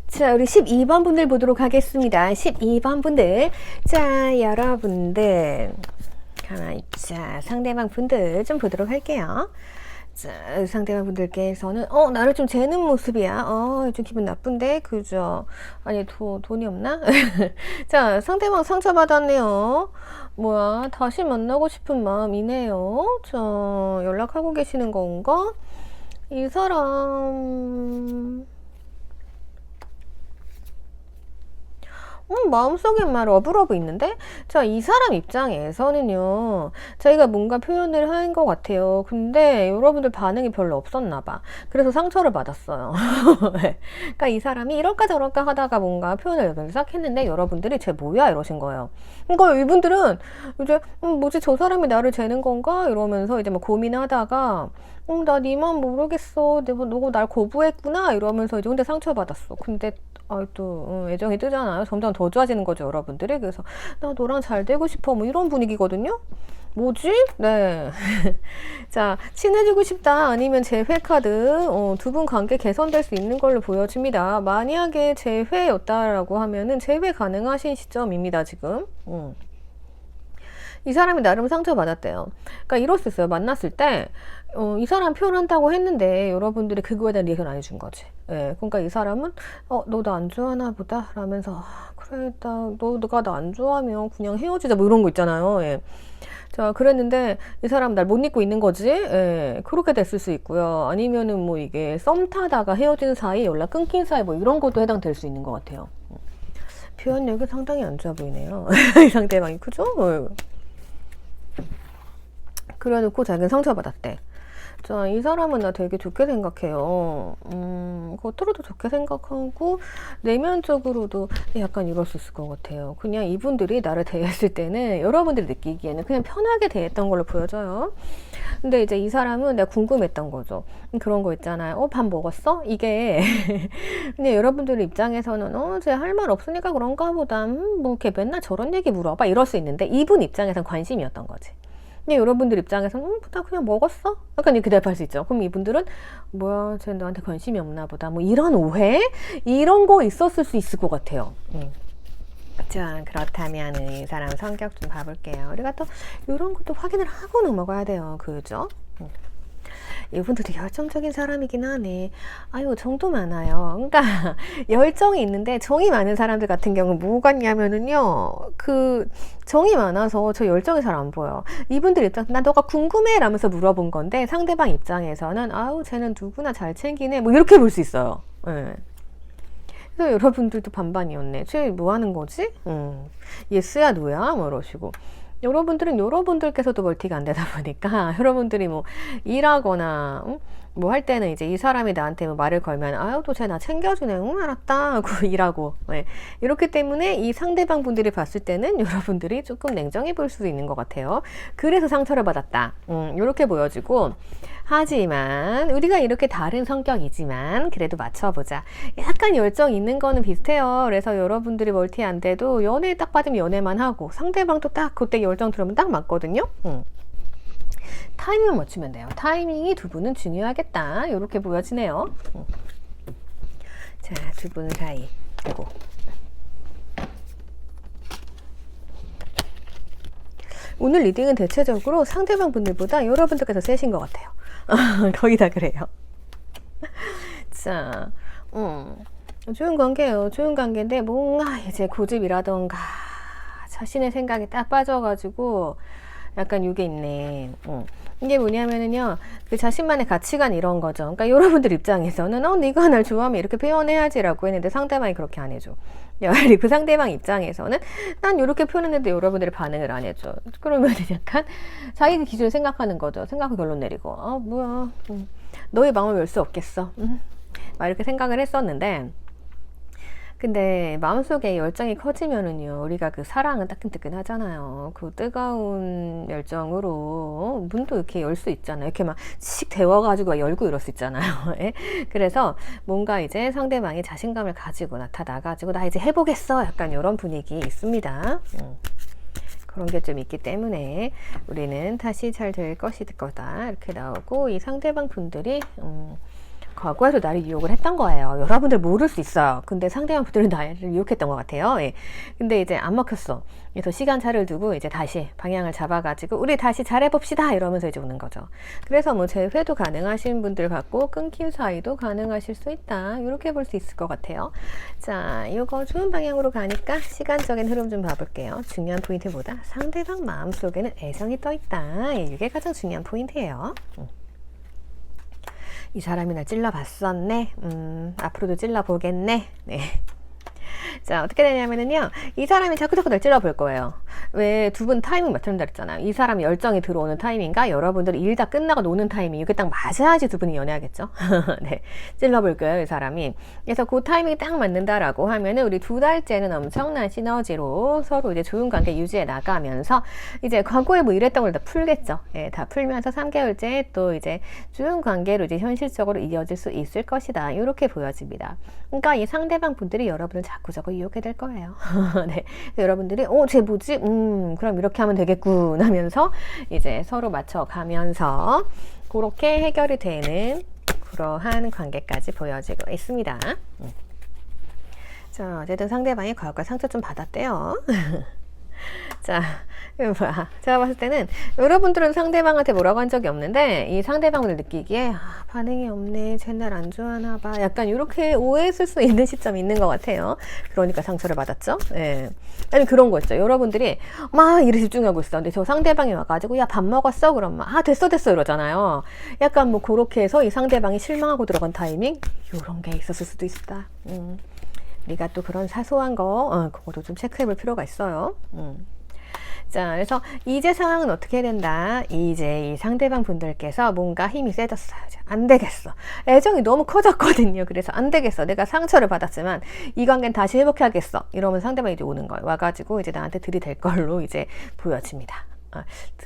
자, 우리 12번 분들 보도록 하겠습니다. 12번 분들. 자, 여러분들. 가만히 있자. 상대방 분들 좀 보도록 할게요. 자, 상대방 분들께서는, 나를 좀 재는 모습이야. 좀 기분 나쁜데? 그죠? 아니, 돈이 없나? 자, 상대방 상처받았네요. 뭐야, 다시 만나고 싶은 마음이네요. 자, 연락하고 계시는 건가? 이 사람, 마음속에 막 러브러브 있는데? 자, 이 사람 입장에서는요, 자기가 뭔가 표현을 한 것 같아요. 근데 여러분들 반응이 별로 없었나 봐. 그래서 상처를 받았어요. 그러니까 이 사람이 이럴까 저럴까 하다가 뭔가 표현을 시작했는데 여러분들이 쟤 뭐야? 이러신 거예요. 그러니까 이분들은 이제, 뭐지, 저 사람이 나를 재는 건가? 이러면서 이제 막 고민하다가, 나 니만 모르겠어. 너가 날 거부했구나. 이러면서 이제 근데 상처받았어. 근데 또 애정이 뜨잖아요. 점점 더 좋아지는 거죠, 여러분들이. 그래서 나 너랑 잘 되고 싶어. 뭐 이런 분위기거든요. 뭐지? 네. 자, 친해지고 싶다. 아니면 재회 카드. 두 분 관계 개선될 수 있는 걸로 보여집니다. 만약에 재회였다라고 하면은 재회 가능하신 시점입니다, 지금. 이 사람이 나름 상처받았대요. 그러니까 이럴 수 있어요. 만났을 때, 이 사람 표현한다고 했는데, 여러분들이 그거에 대한 리액션 안 해준 거지. 예. 그러니까 이 사람은, 너 나 안 좋아하나 보다. 라면서, 그래, 너가 나 안 좋아하면 그냥 헤어지자. 뭐 이런 거 있잖아요. 예. 자, 그랬는데, 이 사람 날 못 잊고 있는 거지. 예. 그렇게 됐을 수 있고요. 아니면은 뭐 이게 썸 타다가 헤어진 사이, 연락 끊긴 사이, 뭐 이런 것도 해당될 수 있는 것 같아요. 표현력이 상당히 안 좋아 보이네요. 이 상대방이, 그죠? 그래 놓고 자기는 상처받았대. 자, 이 사람은 나 되게 좋게 생각해요. 겉으로도 좋게 생각하고, 내면적으로도 약간 이럴 수 있을 것 같아요. 그냥 이분들이 나를 대했을 때는, 여러분들이 느끼기에는 그냥 편하게 대했던 걸로 보여져요. 근데 이제 이 사람은 내가 궁금했던 거죠. 그런 거 있잖아요. 밥 먹었어? 이게. 근데 여러분들 입장에서는, 쟤 할 말 없으니까 그런가 보다. 뭐, 이렇게 맨날 저런 얘기 물어봐. 이럴 수 있는데, 이분 입장에선 관심이었던 거지. 근데 여러분들 입장에서는 나 그냥 먹었어? 약간 이렇게 대답할 수 있죠. 그럼 이분들은 뭐야 쟤 나한테 관심이 없나 보다 뭐 이런 오해? 이런 거 있었을 수 있을 것 같아요. 자, 그렇다면 이 사람 성격 좀 봐볼게요. 우리가 또 이런 것도 확인을 하고 넘어가야 돼요. 그죠? 이분도 되게 열정적인 사람이긴 하네. 아유, 정도 많아요. 그러니까 열정이 있는데 정이 많은 사람들 같은 경우는 뭐 같냐면은요. 정이 많아서 저 열정이 잘 안 보여. 이분들 입장에서 나 너가 궁금해 라면서 물어본 건데 상대방 입장에서는 아유, 쟤는 누구나 잘 챙기네. 뭐 이렇게 볼 수 있어요. 네. 그래서 여러분들도 반반이었네. 쟤 뭐 하는 거지? 예스야 노야? 뭐 이러시고. 여러분들은 여러분들께서도 멀티가 안 되다 보니까 여러분들이 뭐 일하거나 뭐 할 때는 이제 이 사람이 나한테 뭐 말을 걸면 아유 또 쟤 나 챙겨주네 응 알았다 하고 일하고 네. 이렇기 때문에 이 상대방 분들이 봤을 때는 여러분들이 조금 냉정해 볼 수도 있는 것 같아요. 그래서 상처를 받았다 이렇게 보여지고 하지만 우리가 이렇게 다른 성격이지만 그래도 맞춰보자. 약간 열정 있는 거는 비슷해요. 그래서 여러분들이 멀티 안 돼도 연애 딱 받으면 연애만 하고 상대방도 딱 그때 열정 들으면 딱 맞거든요. 타이밍을 맞추면 돼요. 타이밍이 두 분은 중요하겠다. 이렇게 보여지네요. 자, 두 분 사이. 아이고. 오늘 리딩은 대체적으로 상대방 분들보다 여러분들께서 세신 것 같아요. 거의 다 그래요. 자, 좋은 관계예요. 좋은 관계인데 뭔가 이제 고집이라던가 자신의 생각에 딱 빠져가지고 약간 이게 있네. 이게 뭐냐면은요, 그 자신만의 가치관 이런 거죠. 그러니까 여러분들 입장에서는 네가 날 좋아하면 이렇게 표현해야지라고 했는데 상대방이 그렇게 안 해줘. 그 상대방 입장에서는 난 이렇게 표현했는데 여러분들이 반응을 안 해줘. 그러면 약간 자기 기준을 생각하는 거죠. 생각하고 결론 내리고 뭐야, 너의 마음을 열 수 없겠어. 막 이렇게 생각을 했었는데, 근데 마음속에 열정이 커지면은요, 우리가 그 사랑은 따끈따끈하잖아요. 그 뜨거운 열정으로 문도 이렇게 열 수 있잖아요. 이렇게 막 씩 데워가지고 막 열고 이럴 수 있잖아요. 예? 그래서 뭔가 이제 상대방이 자신감을 가지고 나타나가지고 나 이제 해보겠어. 약간 이런 분위기 있습니다. 그런 게 좀 있기 때문에 우리는 다시 잘 될 것이 될 거다. 이렇게 나오고, 이 상대방 분들이 과거에도 나를 유혹을 했던 거예요. 여러분들 모를 수 있어요. 근데 상대방 분들은 나를 유혹했던 것 같아요. 예. 근데 이제 안 먹혔어. 그래서 시간차를 두고 이제 다시 방향을 잡아가지고 우리 다시 잘해봅시다 이러면서 이제 오는 거죠. 그래서 뭐 재회도 가능하신 분들 같고 끊긴 사이도 가능하실 수 있다. 이렇게 볼 수 있을 것 같아요. 자, 이거 좋은 방향으로 가니까 시간적인 흐름 좀 봐볼게요. 중요한 포인트보다 상대방 마음속에는 애정이 떠있다. 예, 이게 가장 중요한 포인트예요. 이 사람이 날 찔러봤었네. 앞으로도 찔러보겠네. 네. 자, 어떻게 되냐면은요, 이 사람이 자꾸 날 찔러볼 거예요. 왜 두 분 타이밍 맞춘다 그랬잖아요. 이 사람이 열정이 들어오는 타이밍과 여러분들이 일 다 끝나고 노는 타이밍, 이게 딱 맞아야지 두 분이 연애하겠죠. 네. 찔러볼 거예요, 이 사람이. 그래서 그 타이밍이 딱 맞는다라고 하면은 우리 2달째는 엄청난 시너지로 서로 이제 좋은 관계 유지해 나가면서 이제 과거에 뭐 이랬던 걸 다 풀겠죠. 예, 다 풀면서 3개월째 또 이제 좋은 관계로 이제 현실적으로 이어질 수 있을 것이다. 이렇게 보여집니다. 그러니까 이 상대방 분들이 여러분을 자꾸자꾸 유혹해 될 거예요. 네. 여러분들이 쟤 뭐지? 그럼 이렇게 하면 되겠군 하면서 이제 서로 맞춰가면서 그렇게 해결이 되는 그러한 관계까지 보여지고 있습니다. 자, 어쨌든 상대방이 과거에 상처 좀 받았대요. 자, 이거 뭐야. 제가 봤을 때는 여러분들은 상대방한테 뭐라고 한 적이 없는데 이 상대방을 느끼기에 반응이 없네, 쟤날 안 좋아하나 봐, 약간 이렇게 오해했을 수 있는 시점이 있는 것 같아요. 그러니까 상처를 받았죠. 예. 아니 그런 거 있죠. 여러분들이 막 일에 집중하고 있어. 근데 저 상대방이 와가지고 야 밥 먹었어? 그럼 막 됐어 이러잖아요. 약간 뭐 그렇게 해서 이 상대방이 실망하고 들어간 타이밍, 이런 게 있었을 수도 있다. 우리가 또 그런 사소한 거 그것도 좀 체크해 볼 필요가 있어요. 자, 그래서 이제 상황은 어떻게 된다? 이제 이 상대방 분들께서 뭔가 힘이 세졌어요. 안 되겠어. 애정이 너무 커졌거든요. 그래서 안 되겠어. 내가 상처를 받았지만 이 관계는 다시 회복해야겠어. 이러면 상대방이 이제 오는 거예요. 와가지고 이제 나한테 들이댈 걸로 이제 보여집니다.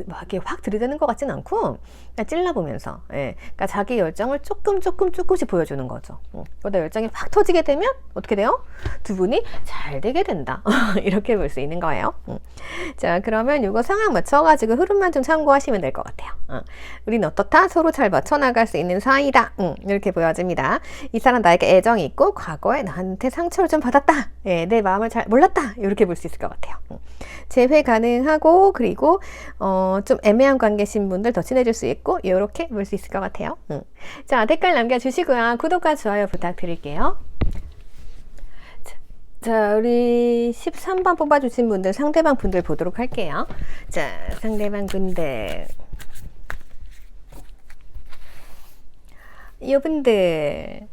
막 이렇게 확 들이대는 것 같진 않고 그냥 찔러보면서, 예. 그러니까 자기 열정을 조금씩 보여주는 거죠. 그러다 열정이 확 터지게 되면 어떻게 돼요? 두 분이 잘 되게 된다. 이렇게 볼 수 있는 거예요. 자, 그러면 이거 상황 맞춰가지고 흐름만 좀 참고하시면 될 것 같아요. 우린 어떻다? 서로 잘 맞춰나갈 수 있는 사이다. 이렇게 보여집니다. 이 사람 나에게 애정이 있고 과거에 나한테 상처를 좀 받았다. 예, 내 마음을 잘 몰랐다. 이렇게 볼 수 있을 것 같아요. 재회 가능하고, 그리고 좀 애매한 관계신 분들 더 친해질 수 있고, 이렇게 볼 수 있을 것 같아요. 자, 댓글 남겨주시고요. 구독과 좋아요 부탁드릴게요. 자, 우리 13번 뽑아주신 분들, 상대방 분들 보도록 할게요. 자, 상대방 분들. 이분들.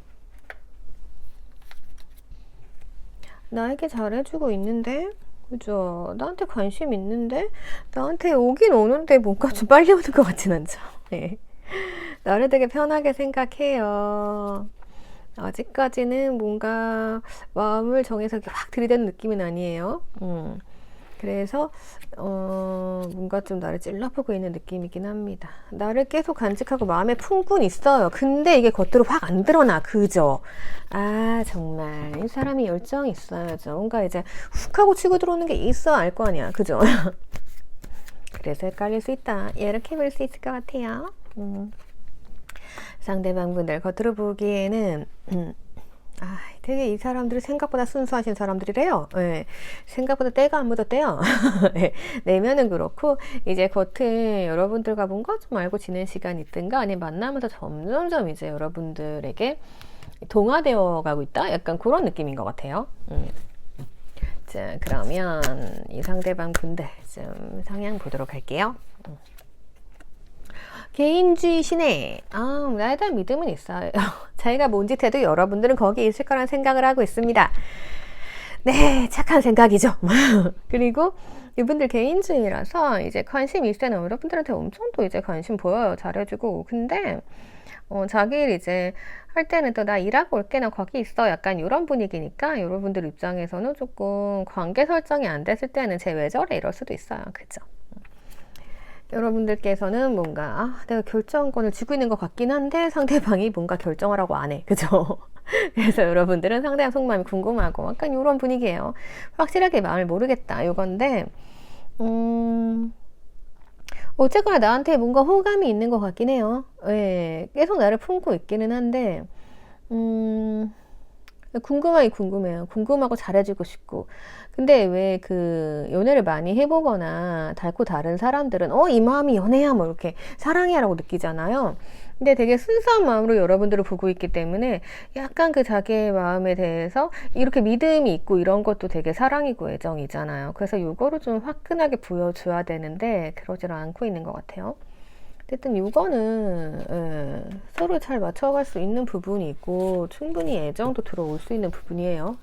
나에게 잘해주고 있는데? 그죠? 나한테 관심 있는데? 나한테 오긴 오는데 뭔가 좀 빨리 오는 것 같진 않죠? 네. 나를 되게 편하게 생각해요. 아직까지는 뭔가 마음을 정해서 확 들이대는 느낌은 아니에요. 그래서 뭔가 좀 나를 찔러보고 있는 느낌이긴 합니다. 나를 계속 간직하고 마음에 품고는 있어요. 근데 이게 겉으로 확 안 드러나. 그죠? 아, 정말 이 사람이 열정이 있어야죠. 뭔가 이제 훅 하고 치고 들어오는 게 있어 알 거 아니야. 그죠? 그래서 헷갈릴 수 있다. 이렇게 볼 수 있을 것 같아요. 상대방 분들 겉으로 보기에는 되게 이 사람들이 생각보다 순수하신 사람들이래요. 예, 생각보다 때가 안 묻었대요. 예, 내면은 그렇고 이제 겉은 여러분들과 뭔가 좀 알고 지낸 시간이 있든가 아니면 만나면서 점점점 이제 여러분들에게 동화되어 가고 있다? 약간 그런 느낌인 것 같아요. 자, 그러면 이 상대방 분들 좀 성향 보도록 할게요. 개인주의시네. 나에 대한 믿음은 있어요. 자기가 뭔 짓 해도 여러분들은 거기 있을 거란 생각을 하고 있습니다. 네, 착한 생각이죠. 그리고 이분들 개인주의라서 이제 관심 있을 때는 여러분들한테 엄청 또 이제 관심 보여요. 잘해주고. 근데 자기 일 이제 할 때는 또 나 일하고 올게, 나 거기 있어, 약간 이런 분위기니까 여러분들 입장에서는 조금 관계 설정이 안 됐을 때는 쟤 왜 저래 이럴 수도 있어요. 그죠? 여러분들께서는 뭔가 내가 결정권을 쥐고 있는 것 같긴 한데 상대방이 뭔가 결정하라고 안 해. 그죠? 그래서 여러분들은 상대방 속마음이 궁금하고 약간 이런 분위기예요. 확실하게 마음을 모르겠다 이건데 어쨌거나 나한테 뭔가 호감이 있는 것 같긴 해요. 예, 계속 나를 품고 있기는 한데 궁금하긴 궁금해요. 궁금하고 잘해주고 싶고. 근데 왜 그 연애를 많이 해보거나 닳고 다른 사람들은 이 마음이 연애야 뭐 이렇게 사랑이야 라고 느끼잖아요. 근데 되게 순수한 마음으로 여러분들을 보고 있기 때문에 약간 그 자기의 마음에 대해서 이렇게 믿음이 있고 이런 것도 되게 사랑이고 애정이잖아요. 그래서 이거를 좀 화끈하게 보여줘야 되는데 그러질 않고 있는 것 같아요. 어쨌든 이거는 서로 잘 맞춰갈 수 있는 부분이 있고 충분히 애정도 들어올 수 있는 부분이에요.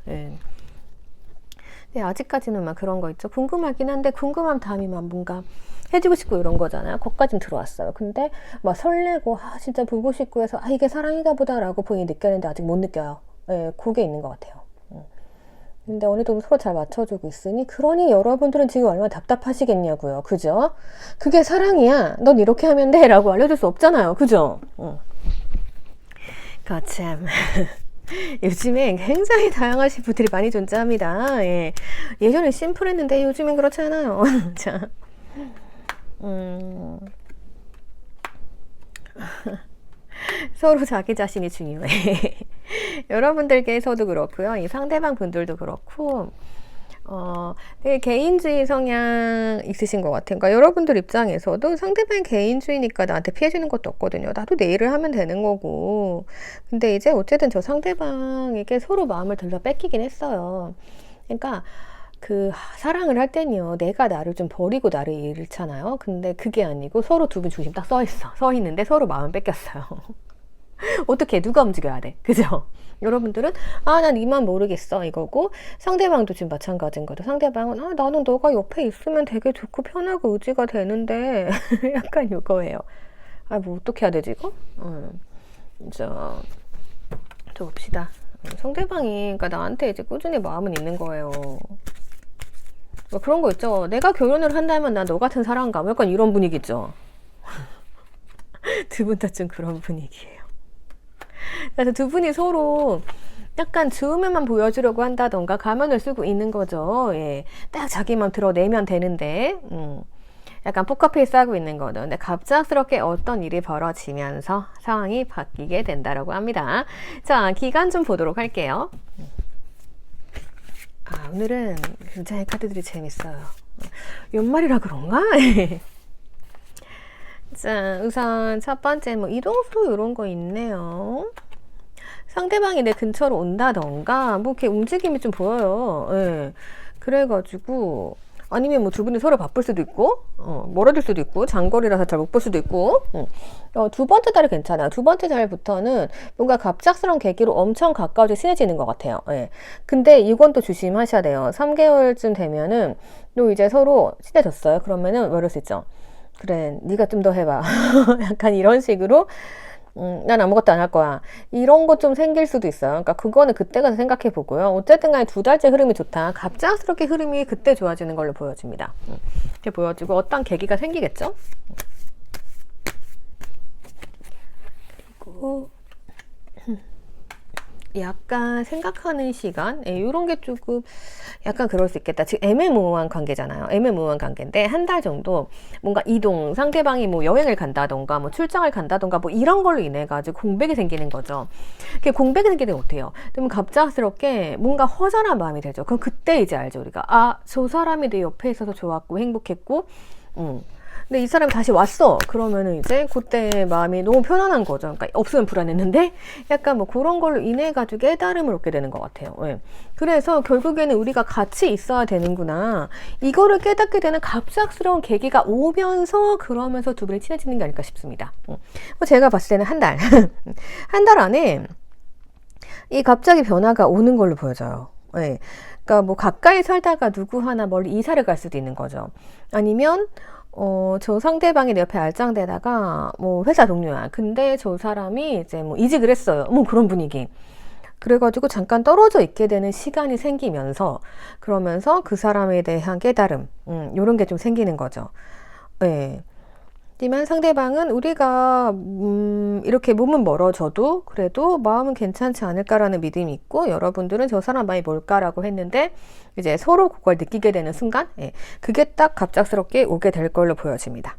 네, 아직까지는 막 그런 거 있죠. 궁금하긴 한데 궁금한 다음에 막 뭔가 해주고 싶고 이런 거잖아요. 거기까지는 들어왔어요. 근데 막 설레고 진짜 보고 싶고 해서 이게 사랑인가 보다라고 본인이 느꼈는데 아직 못 느껴요. 그게 있는 것 같아요. 근데 어느 정도 서로 잘 맞춰주고 있으니 그러니 여러분들은 지금 얼마나 답답하시겠냐고요. 그죠? 그게 사랑이야. 넌 이렇게 하면 돼 라고 알려줄 수 없잖아요. 그죠? 거참 요즘에 굉장히 다양하신 분들이 많이 존재합니다. 예전에 심플했는데 요즘엔 그렇지 않아요. 자, 서로 자기 자신이 중요해. 여러분들께서도 그렇고요. 이 상대방 분들도 그렇고 되게 개인주의 성향 있으신 것 같아요. 그러니까 여러분들 입장에서도 상대방이 개인주의니까 나한테 피해주는 것도 없거든요. 나도 내 일을 하면 되는 거고. 근데 이제 어쨌든 저 상대방에게 서로 마음을 들려 뺏기긴 했어요. 그러니까 그 사랑을 할 때는요, 내가 나를 좀 버리고 나를 잃잖아요. 근데 그게 아니고 서로 두 분 중심 딱 서 있는데 서로 마음 뺏겼어요. 어떻게 누가 움직여야 돼? 그죠? 여러분들은 난 이만 모르겠어 이거고, 상대방도 지금 마찬가지인 거죠. 상대방은 나는 너가 옆에 있으면 되게 좋고 편하고 의지가 되는데 약간 이거예요. 뭐 어떻게 해야 되지 이거? 저 봅시다. 상대방이 그러니까 나한테 이제 꾸준히 마음은 있는 거예요. 뭐 그런 거 있죠. 내가 결혼을 한다면 나 너 같은 사람가 뭐 약간 이런 분위기죠. 두 분 다 좀 그런 분위기예요. 그래서 두 분이 서로 약간 좋으면만 보여주려고 한다던가 가면을 쓰고 있는 거죠. 딱 자기만 드러내면 되는데 약간 포커페이스 하고 있는 거죠. 근데 갑작스럽게 어떤 일이 벌어지면서 상황이 바뀌게 된다라고 합니다. 자, 기간 좀 보도록 할게요. 오늘은 굉장히 카드들이 재밌어요. 연말이라 그런가? 자, 우선 첫 번째 이동수 이런 거 있네요. 상대방이 내 근처로 온다던가 뭐 이렇게 움직임이 좀 보여요. 그래가지고 아니면 두 분이 서로 바쁠 수도 있고 멀어질 수도 있고 장거리라서 잘 못 볼 수도 있고. 두 번째 달이 괜찮아요. 두 번째 달부터는 뭔가 갑작스러운 계기로 엄청 가까워져 친해지는 것 같아요. 근데 이건 또 조심하셔야 돼요. 3개월쯤 되면은 또 이제 서로 친해졌어요. 그러면은 뭐 이럴 수 있죠. 그래, 네가 좀 더 해봐. 약간 이런 식으로 난 아무것도 안 할 거야. 이런 거 좀 생길 수도 있어요. 그러니까 그거는 그때 가서 생각해 보고요. 어쨌든 간에 2달째 흐름이 좋다. 갑작스럽게 흐름이 그때 좋아지는 걸로 보여집니다. 이렇게 보여지고 어떤 계기가 생기겠죠? 그리고 약간 생각하는 시간? 이런 게 조금 약간 그럴 수 있겠다. 지금 애매모호한 관계잖아요. 애매모호한 관계인데 한 달 정도 뭔가 이동, 상대방이 뭐 여행을 간다던가 뭐 출장을 간다던가 뭐 이런 걸로 인해 가지고 공백이 생기는 거죠. 그게 공백이 생기는 게 어때요? 그러면 갑작스럽게 뭔가 허전한 마음이 들죠. 그럼 그때 이제 알죠. 우리가 아, 저 사람이 내 옆에 있어서 좋았고 행복했고 근데 이 사람이 다시 왔어. 그러면은 이제 그때 마음이 너무 편안한 거죠. 그러니까 없으면 불안했는데 약간 뭐 그런 걸로 인해 가지고 깨달음을 얻게 되는 것 같아요. 예. 그래서 결국에는 우리가 같이 있어야 되는구나. 이거를 깨닫게 되는 갑작스러운 계기가 오면서 그러면서 두 분이 친해지는 게 아닐까 싶습니다. 제가 봤을 때는 한 달. 한 달 안에 이 갑자기 변화가 오는 걸로 보여져요. 예. 그러니까 뭐 가까이 살다가 누구 하나 멀리 이사를 갈 수도 있는 거죠. 아니면 저 상대방이 내 옆에 알짱대다가 뭐 회사 동료야. 근데 저 사람이 이제 뭐 이직을 했어요. 뭐 그런 분위기. 그래가지고 잠깐 떨어져 있게 되는 시간이 생기면서 그러면서 그 사람에 대한 깨달음, 요런 게 좀 생기는 거죠. 네. 하지만 상대방은 우리가 이렇게 몸은 멀어져도 그래도 마음은 괜찮지 않을까라는 믿음이 있고 여러분들은 저 사람 마음이 뭘까라고 했는데 이제 서로 그걸 느끼게 되는 순간 그게 딱 갑작스럽게 오게 될 걸로 보여집니다.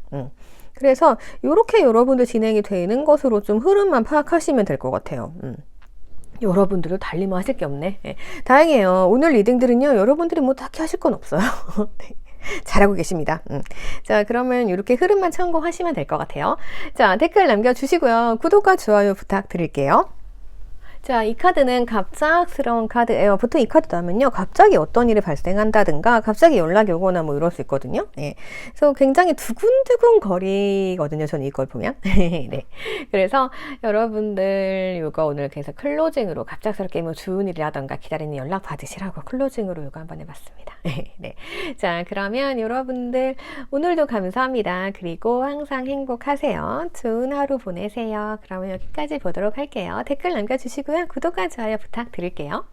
그래서 이렇게 여러분들 진행이 되는 것으로 좀 흐름만 파악하시면 될 것 같아요. 여러분들도 달리 뭐 하실 게 없네. 다행이에요. 오늘 리딩들은요 여러분들이 뭐 딱히 하실 건 없어요. 네. 잘하고 계십니다. 자, 그러면 이렇게 흐름만 참고하시면 될 것 같아요. 자, 댓글 남겨주시고요. 구독과 좋아요 부탁드릴게요. 자, 이 카드는 갑작스러운 카드예요. 보통 이 카드 나면요, 갑자기 어떤 일이 발생한다든가, 갑자기 연락이 오거나 뭐 이럴 수 있거든요. 네. 그래서 굉장히 두근두근 거리거든요. 저는 이걸 보면. 네. 그래서 여러분들 이거 오늘 계속 클로징으로 갑작스럽게 뭐 좋은 일이라던가 기다리는 연락 받으시라고 클로징으로 이거 한번 해봤습니다. 네. 자, 그러면 여러분들 오늘도 감사합니다. 그리고 항상 행복하세요. 좋은 하루 보내세요. 그러면 여기까지 보도록 할게요. 댓글 남겨주시고요. 구독과 좋아요 부탁드릴게요.